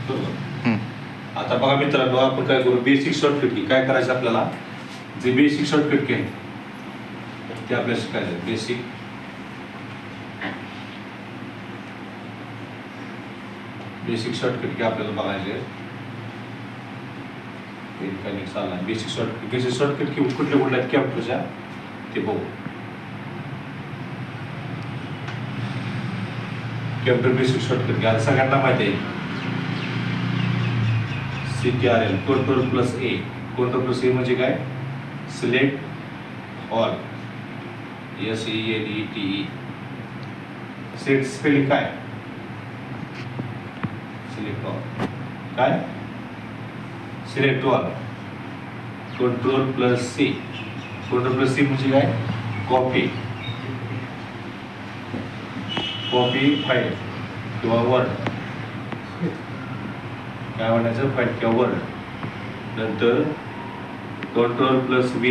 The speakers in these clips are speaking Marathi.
बरोबर. हं. आता बघा मित्रांनो, आपण काय करू, बेसिक शॉर्टकट की काय करायचं आपल्याला, जे बेसिक शॉर्टकट की आहे ते आपल्याला शिकायचं. बेसिक शॉर्टकट की आपल्याला बघायचे. बेसिक शॉर्टकट की कुठल्या आहेत कॅम्प्युटरच्या ते बघू. कॅम्प्युटर बेसिक शॉर्टकट की आता सगळ्यांना माहिती आहे, CTRL Ctrl+A. Ctrl+A म्हणजे काय, select all. SELECT. Select spelling काय, सिलेक्ट ऑल काय, सिलेक्ट ऑल. Ctrl+C. Ctrl+C म्हणजे काय, कॉपी फाईल किंवा वर्ड, काय म्हणायचं, फाईल किंवा वर्ड. नंतर Ctrl+V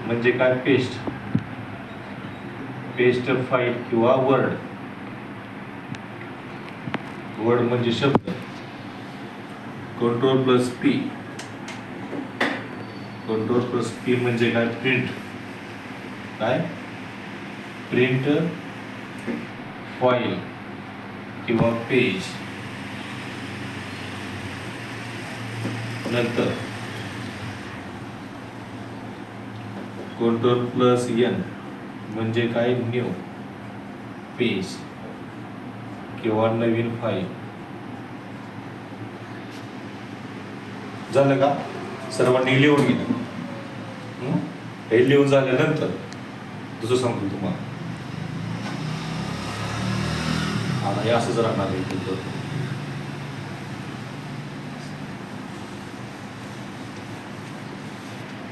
म्हणजे काय, पेस्ट फाईल किंवा वर्ड म्हणजे शब्द. Ctrl+P म्हणजे काय, प्रिंट फाईल किंवा पेज. नंतर Ctrl+N म्हणजे काय, न्यू पेज किंवा नवीन फाईल. झालं का, सर्वांनी लिहून घेतलं. हे लिहून झाल्यानंतर दुसरं सांगतो तुम्हाला. आता हे असंच राहणार आहे.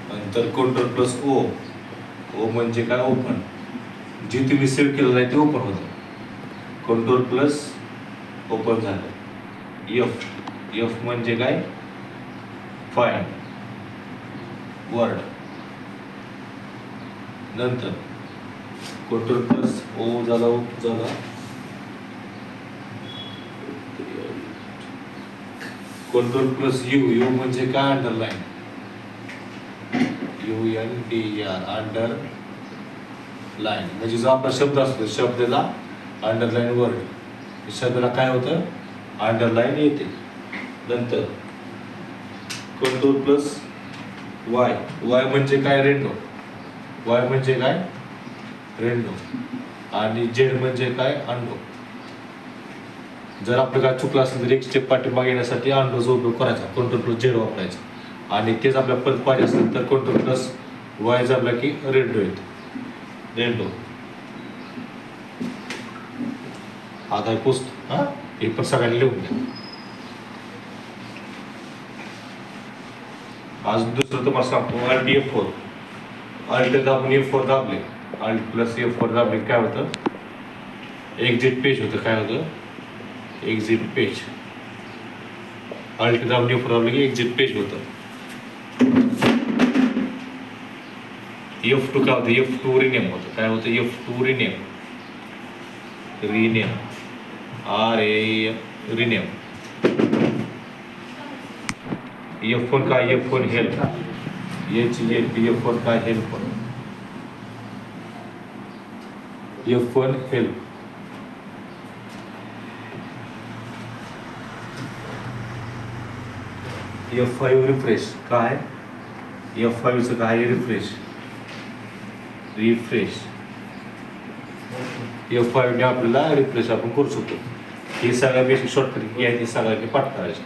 नंतर Ctrl+O म्हणजे काय, ओपन. जे तुम्ही सेव्ह केलेलं आहे ते ओपन होतं. Ctrl+ ओपन झालं. F म्हणजे काय, फाईल वर्ड. नंतर Ctrl+O झाला. Ctrl+U म्हणजे काय, अंडरलाईन. UNDR अंडरलाईन म्हणजे जो आपला शब्द असतो, शब्दाला अंडरलाईन वर्ड, शब्दाला काय होतं, अंडरलाईन येते. नंतर Ctrl+Y म्हणजे काय, रेंडो. आणि Z म्हणजे काय, अंडो. जर आपलं काय चुकलं असेल तर एक स्टेप पाठीमागे येण्यासाठी अंडोचा उपयोग करायचा, Ctrl+Z वापरायचा. आणि तेच आपल्या परत पाहिजे असेल तर Ctrl+Y दाबला की रेंडो येतो. आता हे पुस्तक हे पण सगळ्यांनी लिहून घ्या. आज दुसरं तुम्हाला सांगतो, Alt दाबून F4 दाबले, Alt+F4 दाबले काय होतं, एक्झिट पेज होतं. काय होतं, एक्झिट पेज. Alt दाबून F4 दाबले की एक्झिट पेज होतं. F2 काय होतं, F2 रिनेम होतं. काय होतं, F2 रिनेम रिनेम. F1 काय, F1 हेल्प. F1 काय, help. F1 help. F5 refresh. काय, F5 काय, रिफ्रेश. F5 ने आपल्याला रिफ्रेश आपण करू शकतो. हे सगळ्या बेसिक शॉर्टकट आहे, ते सगळ्यांनी पाठ करायचे.